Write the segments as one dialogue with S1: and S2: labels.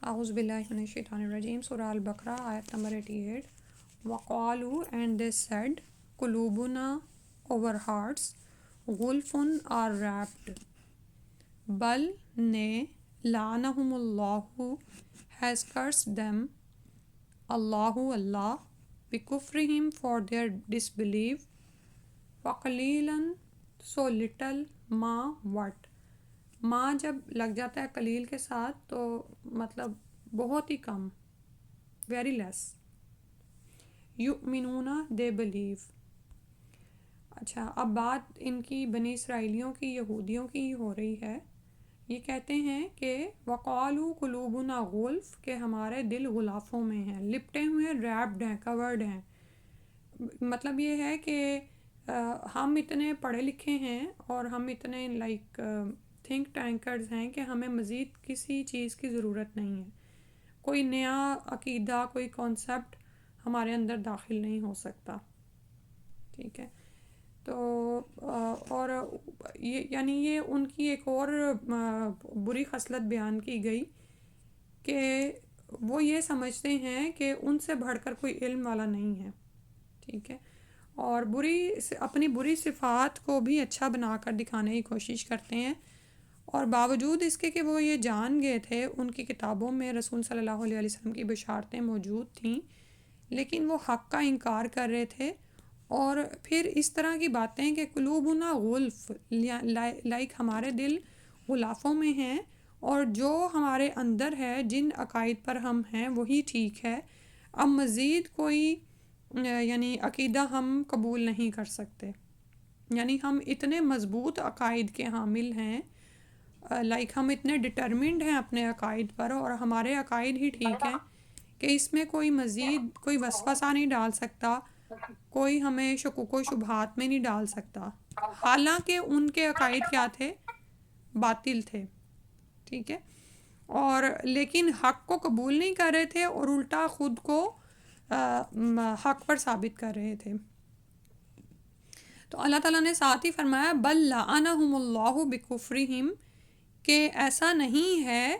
S1: اعوذ باللہ من الشیطان الرجیم سورہ البقرہ آیت نمبر 88. وقالو and they said قلوبنا our hearts غلفن are wrapped بل نے لعنہم اللہ has cursed them Allah بکفرہم for their disbelief وقلیلاً so little ما what ماں جب لگ جاتا ہے قلیل کے ساتھ تو مطلب بہت ہی کم، ویری لیس. یؤمنون دے بلیو. اچھا، اب بات ان کی بنی اسرائیلیوں کی، یہودیوں کی ہو رہی ہے. یہ کہتے ہیں کہ وقالو قلوبنا غلف، کہ ہمارے دل غلافوں میں ہیں، لپٹے ہوئے ہیں، ریپڈ ہیں، کورڈ ہیں. مطلب یہ ہے کہ ہم اتنے پڑھے لکھے ہیں اور ہم اتنے تھنک ٹینکرز ہیں کہ ہمیں مزید کسی چیز کی ضرورت نہیں ہے. کوئی نیا عقیدہ، کوئی کانسیپٹ ہمارے اندر داخل نہیں ہو سکتا. ٹھیک ہے، تو اور یہ ان کی ایک اور بری خصلت بیان کی گئی کہ وہ یہ سمجھتے ہیں کہ ان سے بڑھ کر کوئی علم والا نہیں ہے. ٹھیک ہے، اور اپنی بری صفات کو بھی اچھا بنا کر دکھانے کی کوشش کرتے ہیں، اور باوجود اس کے کہ وہ یہ جان گئے تھے ان کی کتابوں میں رسول صلی اللہ علیہ وسلم کی بشارتیں موجود تھیں، لیکن وہ حق کا انکار کر رہے تھے. اور پھر اس طرح کی باتیں کہ قلوبنا غلف، لائک ہمارے دل غلافوں میں ہیں، اور جو ہمارے اندر ہے، جن عقائد پر ہم ہیں وہی ٹھیک ہے، اب مزید کوئی عقیدہ ہم قبول نہیں کر سکتے. ہم اتنے مضبوط عقائد کے حامل ہیں، ہم اتنے ڈٹرمنڈ ہیں اپنے عقائد پر، اور ہمارے عقائد ہی ٹھیک ہیں کہ اس میں کوئی مزید کوئی وسوسہ نہیں ڈال سکتا، کوئی ہمیں شکوک و شبہات میں نہیں ڈال سکتا، حالانکہ ان کے عقائد کیا تھے؟ باطل تھے. ٹھیک ہے، اور لیکن حق کو قبول نہیں کر رہے تھے اور الٹا خود کو حق پر ثابت کر رہے تھے. تو اللہ تعالیٰ نے ساتھ ہی فرمایا بل لعنہم اللہ بکفرہم، کہ ایسا نہیں ہے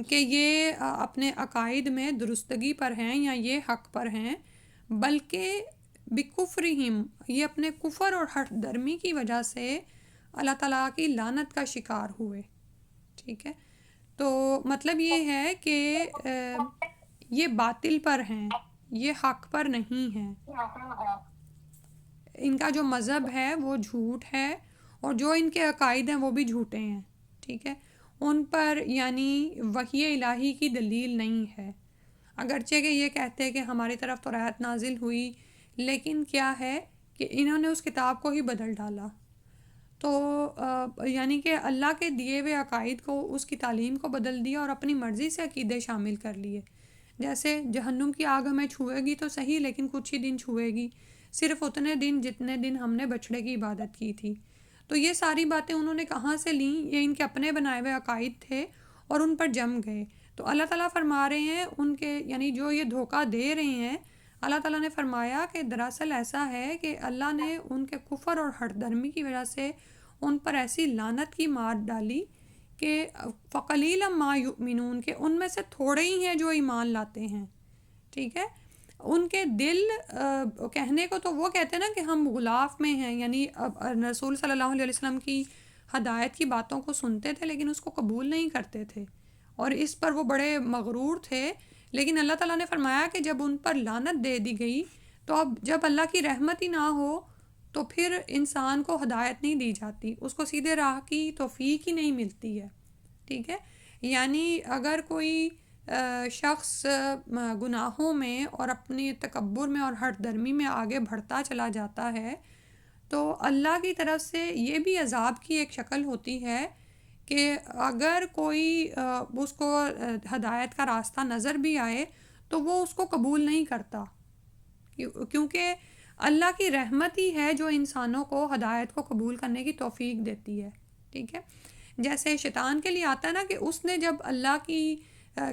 S1: کہ یہ اپنے عقائد میں درستگی پر ہیں یا یہ حق پر ہیں، بلکہ بکفرہم، یہ اپنے کفر اور ہٹ درمی کی وجہ سے اللہ تعالیٰ کی لعنت کا شکار ہوئے. ٹھیک ہے، تو مطلب یہ ہے کہ یہ باطل پر ہیں، یہ حق پر نہیں ہیں. ان کا جو مذہب ہے وہ جھوٹ ہے، اور جو ان کے عقائد ہیں وہ بھی جھوٹے ہیں. ٹھیک ہے، ان پر وحی الہی کی دلیل نہیں ہے، اگرچہ کہ یہ کہتے ہیں کہ ہماری طرف تو آیت نازل ہوئی، لیکن کیا ہے کہ انہوں نے اس کتاب کو ہی بدل ڈالا. تو کہ اللہ کے دیے ہوئے عقائد کو، اس کی تعلیم کو بدل دیا اور اپنی مرضی سے عقیدے شامل کر لیے. جیسے جہنم کی آگ ہمیں چھوئے گی تو صحیح، لیکن کچھ ہی دن چھوئے گی، صرف اتنے دن جتنے دن ہم نے بچھڑے کی عبادت کی تھی. تو یہ ساری باتیں انہوں نے کہاں سے لیں؟ یہ ان کے اپنے بنائے ہوئے عقائد تھے اور ان پر جم گئے. تو اللہ تعالیٰ فرما رہے ہیں ان کے جو یہ دھوکہ دے رہے ہیں، اللہ تعالیٰ نے فرمایا کہ دراصل ایسا ہے کہ اللہ نے ان کے کفر اور ہٹ درمی کی وجہ سے ان پر ایسی لعنت کی مار ڈالی کہ فقلیلا ما یؤمنون، کہ ان میں سے تھوڑے ہی ہیں جو ایمان لاتے ہیں. ٹھیک ہے، ان کے دل کہنے کو تو وہ کہتے ہیں نا کہ ہم غلاف میں ہیں، رسول صلی اللہ علیہ وسلم کی ہدایت کی باتوں کو سنتے تھے لیکن اس کو قبول نہیں کرتے تھے، اور اس پر وہ بڑے مغرور تھے. لیکن اللہ تعالیٰ نے فرمایا کہ جب ان پر لعنت دے دی گئی، تو اب جب اللہ کی رحمت ہی نہ ہو تو پھر انسان کو ہدایت نہیں دی جاتی، اس کو سیدھے راہ کی توفیق ہی نہیں ملتی ہے. ٹھیک ہے، اگر کوئی شخص گناہوں میں اور اپنی تکبر میں اور ہٹ درمی میں آگے بڑھتا چلا جاتا ہے، تو اللہ کی طرف سے یہ بھی عذاب کی ایک شکل ہوتی ہے کہ اگر کوئی اس کو ہدایت کا راستہ نظر بھی آئے تو وہ اس کو قبول نہیں کرتا، کیونکہ اللہ کی رحمت ہی ہے جو انسانوں کو ہدایت کو قبول کرنے کی توفیق دیتی ہے. ٹھیک ہے، جیسے شیطان کے لیے آتا ہے نا کہ اس نے جب اللہ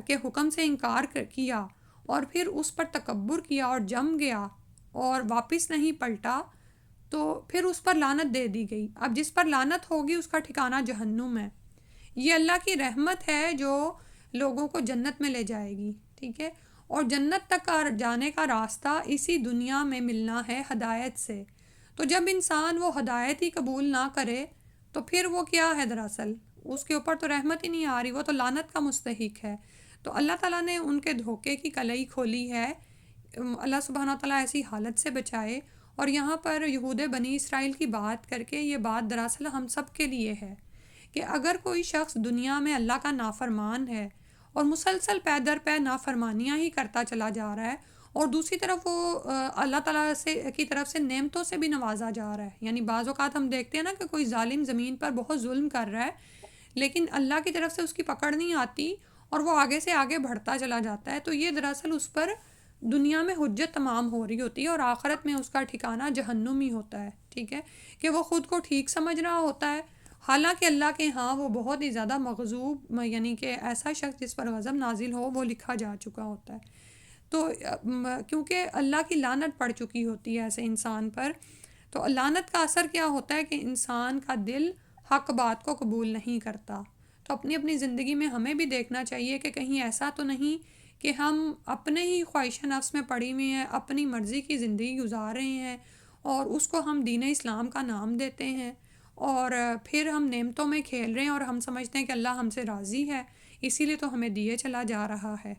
S1: کے حکم سے انکار کیا اور پھر اس پر تکبر کیا اور جم گیا اور واپس نہیں پلٹا، تو پھر اس پر لعنت دے دی گئی. اب جس پر لعنت ہوگی اس کا ٹھکانہ جہنم ہے. یہ اللہ کی رحمت ہے جو لوگوں کو جنت میں لے جائے گی، ٹھیک ہے، اور جنت تک جانے کا راستہ اسی دنیا میں ملنا ہے ہدایت سے۔ تو جب انسان وہ ہدایت ہی قبول نہ کرے تو پھر وہ کیا ہے، دراصل اس کے اوپر تو رحمت ہی نہیں آ رہی، وہ تو لعنت کا مستحق ہے۔ تو اللہ تعالیٰ نے ان کے دھوکے کی کلئی کھولی ہے۔ اللہ سبحانہ تعالیٰ ایسی حالت سے بچائے۔ اور یہاں پر یہود بنی اسرائیل کی بات کر کے یہ بات دراصل ہم سب کے لیے ہے کہ اگر کوئی شخص دنیا میں اللہ کا نافرمان ہے اور مسلسل پے در پے نافرمانیاں ہی کرتا چلا جا رہا ہے، اور دوسری طرف وہ اللہ تعالیٰ کی طرف سے نعمتوں سے بھی نوازا جا رہا ہے، یعنی بعض اوقات ہم دیکھتے ہیں نا کہ کوئی ظالم زمین پر بہت ظلم کر رہا ہے لیکن اللہ کی طرف سے اس کی پکڑ نہیں آتی اور وہ آگے سے آگے بڑھتا چلا جاتا ہے، تو یہ دراصل اس پر دنیا میں حجت تمام ہو رہی ہوتی ہے اور آخرت میں اس کا ٹھکانہ جہنم ہی ہوتا ہے، ٹھیک ہے، کہ وہ خود کو ٹھیک سمجھ رہا ہوتا ہے، حالانکہ اللہ کے ہاں وہ بہت ہی زیادہ مغضوب، یعنی کہ ایسا شخص جس پر غضب نازل ہو وہ لکھا جا چکا ہوتا ہے۔ تو کیونکہ اللہ کی لعنت پڑ چکی ہوتی ہے ایسے انسان پر، تو لعنت کا اثر کیا ہوتا ہے کہ انسان کا دل حق بات کو قبول نہیں کرتا۔ تو اپنی اپنی زندگی میں ہمیں بھی دیکھنا چاہیے کہ کہیں ایسا تو نہیں کہ ہم اپنے ہی خواہش نفس میں پڑی ہوئی ہیں، اپنی مرضی کی زندگی گزار رہے ہیں اور اس کو ہم دین اسلام کا نام دیتے ہیں، اور پھر ہم نعمتوں میں کھیل رہے ہیں اور ہم سمجھتے ہیں کہ اللہ ہم سے راضی ہے، اسی لیے تو ہمیں دیے چلا جا رہا ہے،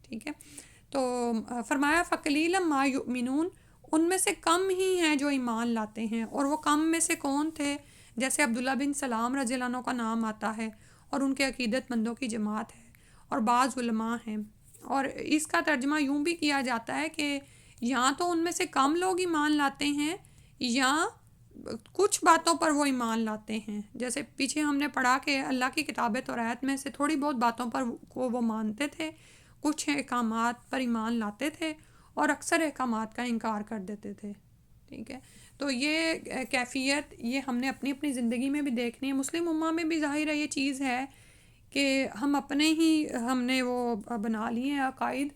S1: ٹھیک ہے۔ تو فرمایا فَقَلِيلًا مَا يُؤْمِنُونَ، ان میں سے کم ہی ہیں جو ایمان لاتے ہیں، اور وہ کم میں سے کون تھے؟ جیسے عبداللہ بن سلام رضی اللہ عنہ کا نام آتا ہے اور ان کے عقیدت مندوں کی جماعت ہے، اور بعض علماء ہیں، اور اس کا ترجمہ یوں بھی کیا جاتا ہے کہ یا تو ان میں سے کم لوگ ایمان لاتے ہیں یا کچھ باتوں پر وہ ایمان لاتے ہیں، جیسے پیچھے ہم نے پڑھا کہ اللہ کی کتاب توریت میں سے تھوڑی بہت باتوں پر کو وہ مانتے تھے، کچھ احکامات پر ایمان لاتے تھے اور اکثر احکامات کا انکار کر دیتے تھے، ٹھیک ہے۔ تو یہ کیفیت یہ ہم نے اپنی اپنی زندگی میں بھی دیکھنی ہے، مسلم امہ میں بھی ظاہر ہے یہ چیز ہے کہ ہم نے وہ بنا لیے ہیں عقائد،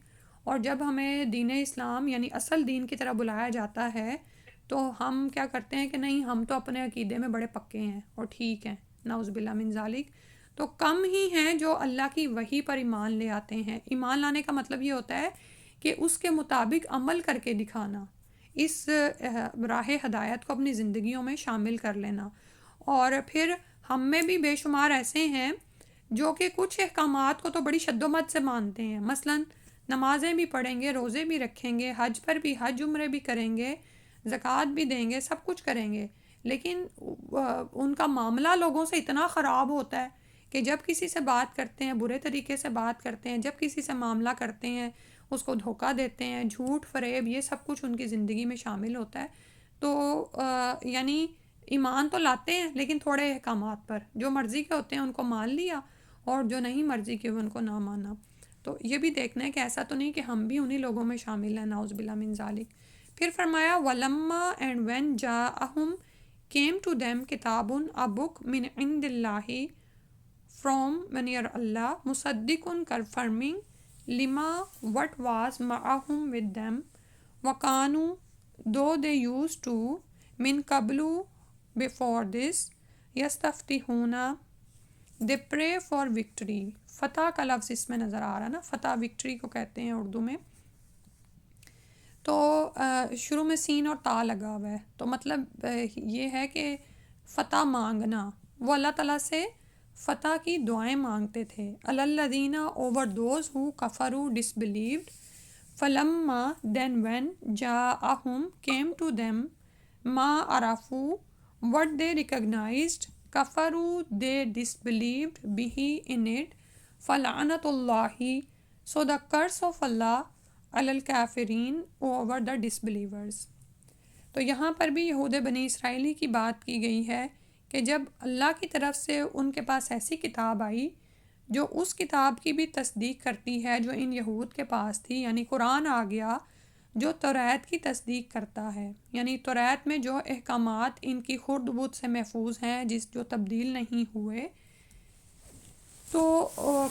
S1: اور جب ہمیں دین اسلام یعنی اصل دین کی طرح بلایا جاتا ہے تو ہم کیا کرتے ہیں کہ نہیں، ہم تو اپنے عقیدے میں بڑے پکے ہیں اور ٹھیک ہیں، نعوذ باللہ من ذالک۔ تو کم ہی ہیں جو اللہ کی وحی پر ایمان لے آتے ہیں۔ ایمان لانے کا مطلب یہ ہوتا ہے کہ اس کے مطابق عمل کر کے دکھانا، اس راہ ہدایت کو اپنی زندگیوں میں شامل کر لینا۔ اور پھر ہم میں بھی بے شمار ایسے ہیں جو کہ کچھ احکامات کو تو بڑی شد و مت سے مانتے ہیں، مثلا نمازیں بھی پڑھیں گے، روزے بھی رکھیں گے، حج پر بھی حج عمرے بھی کریں گے، زکوٰۃ بھی دیں گے، سب کچھ کریں گے، لیکن ان کا معاملہ لوگوں سے اتنا خراب ہوتا ہے کہ جب کسی سے بات کرتے ہیں برے طریقے سے بات کرتے ہیں، جب کسی سے معاملہ کرتے ہیں اس کو دھوکہ دیتے ہیں، جھوٹ فریب یہ سب کچھ ان کی زندگی میں شامل ہوتا ہے۔ تو یعنی ایمان تو لاتے ہیں لیکن تھوڑے احکامات پر، جو مرضی کے ہوتے ہیں ان کو مان لیا اور جو نہیں مرضی کے ان کو نہ مانا۔ تو یہ بھی دیکھنا ہے کہ ایسا تو نہیں کہ ہم بھی انہی لوگوں میں شامل ہیں، نعوذ باللہ من ذالک۔ پھر فرمایا وَلَمَّا and when جَاءَهُمْ came to them کتاب a book من عند اللہ from near Allah Musadiq confirming لما what was معهم with them وَكَانُوا though they used to من قبل before this يستفتحون they pray for victory۔ فتح کا لفظ اس میں نظر آ رہا نا، فتح وکٹری کو کہتے ہیں اردو میں، تو شروع میں سین اور تا لگا ہوا ہے، تو مطلب یہ ہے کہ فتح مانگنا، وہ اللہ تعالیٰ سے فتح کی دعائیں مانگتے تھے۔ الَّذِينَ over those who كفروا disbelieved فَلَمَّا then when جَاءَهُمْ came to them مَا عَرَفُوا what they recognized كفروا they disbelieved بِهِ in it فَلَعْنَةُ اللَّهِ so the curse of Allah عَلَى الْكَافِرِينَ over the disbelievers۔ تو یہاں پر بھی یہود بنی اسرائیلی کی بات کی گئی ہے کہ جب اللہ کی طرف سے ان کے پاس ایسی کتاب آئی جو اس کتاب کی بھی تصدیق کرتی ہے جو ان یہود کے پاس تھی، یعنی قرآن آ گیا جو توریت کی تصدیق کرتا ہے، یعنی توریت میں جو احکامات ان کی خرد بد سے محفوظ ہیں جو تبدیل نہیں ہوئے، تو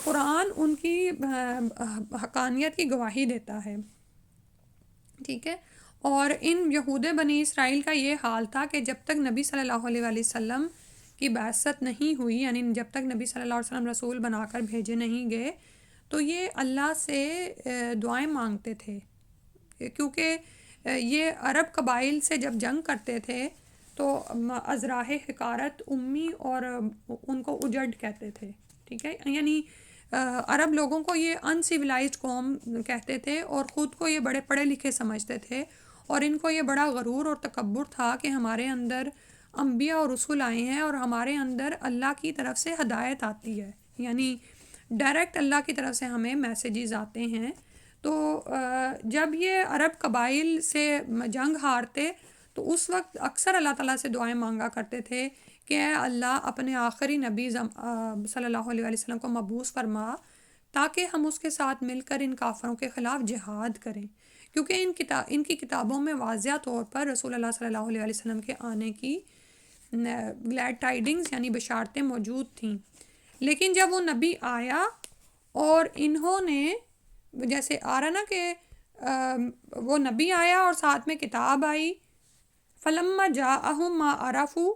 S1: قرآن ان کی حقانیت کی گواہی دیتا ہے، ٹھیک ہے۔ اور ان یہود بنی اسرائیل کا یہ حال تھا کہ جب تک نبی صلی اللہ علیہ وآلہ وسلم کی بعثت نہیں ہوئی، یعنی جب تک نبی صلی اللہ علیہ وسلم رسول بنا کر بھیجے نہیں گئے، تو یہ اللہ سے دعائیں مانگتے تھے، کیونکہ یہ عرب قبائل سے جب جنگ کرتے تھے تو ازراہ حقارت امی اور ان کو اجڑ کہتے تھے، ٹھیک ہے، یعنی عرب لوگوں کو یہ ان سیولائزڈ قوم کہتے تھے اور خود کو یہ بڑے پڑھے لکھے سمجھتے تھے، اور ان کو یہ بڑا غرور اور تکبر تھا کہ ہمارے اندر انبیاء اور رسول آئے ہیں اور ہمارے اندر اللہ کی طرف سے ہدایت آتی ہے، یعنی ڈائریکٹ اللہ کی طرف سے ہمیں میسیجز آتے ہیں۔ تو جب یہ عرب قبائل سے جنگ ہارتے تو اس وقت اکثر اللہ تعالیٰ سے دعائیں مانگا کرتے تھے کہ اے اللہ اپنے آخری نبی صلی اللہ علیہ وسلم کو مبعوث فرما تاکہ ہم اس کے ساتھ مل کر ان کافروں کے خلاف جہاد کریں، کیونکہ ان کی کتابوں میں واضح طور پر رسول اللہ صلی اللہ علیہ وسلم کے آنے کی گلیڈ ٹائڈنگز یعنی بشارتیں موجود تھیں۔ لیکن جب وہ نبی آیا اور انہوں نے جیسے آ رہا نا کہ وہ نبی آیا اور ساتھ میں کتاب آئی، فلما جاءہم ما عرفوا،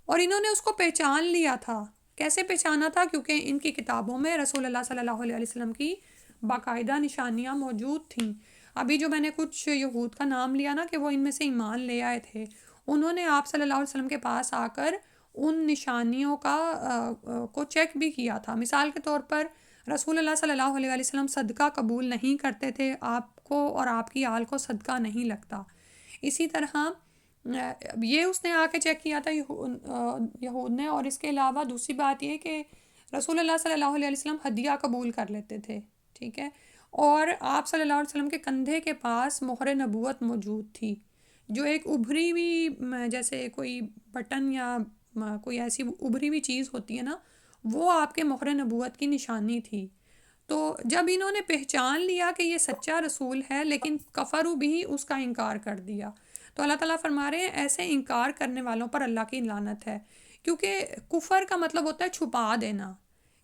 S1: اور انہوں نے اس کو پہچان لیا تھا۔ کیسے پہچانا تھا؟ کیونکہ ان کی کتابوں میں رسول اللہ صلی اللہ علیہ وسلم کی باقاعدہ نشانیاں موجود تھیں۔ ابھی جو میں نے کچھ یہود کا نام لیا نا کہ وہ ان میں سے ایمان لے آئے تھے، انہوں نے آپ صلی اللہ علیہ وسلم کے پاس آ کر ان نشانیوں کو چیک بھی کیا تھا۔ مثال کے طور پر رسول اللہ صلی اللہ علیہ وسلم صدقہ قبول نہیں کرتے تھے، آپ کو اور آپ کی آل کو صدقہ نہیں لگتا۔ اسی طرح یہ اس نے آ کے چیک کیا تھا یہود نے، اور اس کے علاوہ دوسری بات یہ کہ رسول اللہ صلی اللہ علیہ وسلم ہدیہ قبول کر لیتے تھے، ٹھیک ہے، اور آپ صلی اللہ علیہ وسلم کے کندھے کے پاس مہر نبوت موجود تھی، جو ایک ابھری ہوئی جیسے کوئی بٹن یا کوئی ایسی ابھری ہوئی چیز ہوتی ہے نا، وہ آپ کے مہر نبوت کی نشانی تھی۔ تو جب انہوں نے پہچان لیا کہ یہ سچا رسول ہے لیکن کفروا بھی اس کا انکار کر دیا، تو اللہ تعالیٰ فرما رہے ہیں ایسے انکار کرنے والوں پر اللہ کی لعنت ہے، کیونکہ کفر کا مطلب ہوتا ہے چھپا دینا،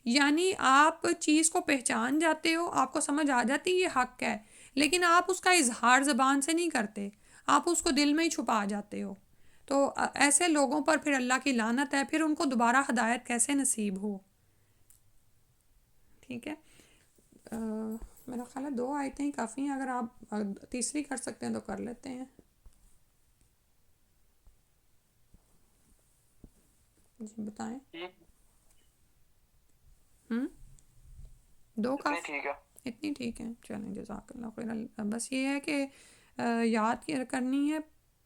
S1: یعنی آپ چیز کو پہچان جاتے ہو، آپ کو سمجھ آ جاتی یہ حق ہے، لیکن آپ اس کا اظہار زبان سے نہیں کرتے، آپ اس کو دل میں ہی چھپا جاتے ہو۔ تو ایسے لوگوں پر پھر اللہ کی لعنت ہے، پھر ان کو دوبارہ ہدایت کیسے نصیب ہو، ٹھیک ہے۔ میرا خیال ہے 2 آیتیں ہی کافی ہیں، اگر آپ تیسری کر سکتے ہیں تو کر لیتے ہیں۔ جی بتائیں۔ ہم 2 کافی، اتنی ٹھیک ہے، چلیں جزاک اللہ خیر۔ بس یہ ہے کہ یاد کرنی ہے،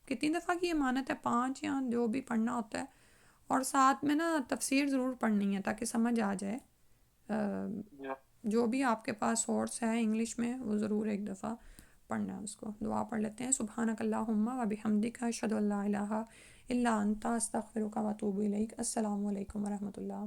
S1: کتنی دفعہ کی امانت ہے، 5 یا جو بھی پڑھنا ہوتا ہے، اور ساتھ میں نا تفسیر ضرور پڑھنی ہے تاکہ سمجھ آ جائے۔ جو بھی آپ کے پاس سورس ہے انگلش میں وہ ضرور ایک دفعہ پڑھنا ہے اس کو۔ دعا پڑھ لیتے ہیں۔ سبحانک اللہم و بحمدک اشہد ان لا الہ الا انت استغفرک و اتوب الیک۔ السلام علیکم ورحمۃ اللہ۔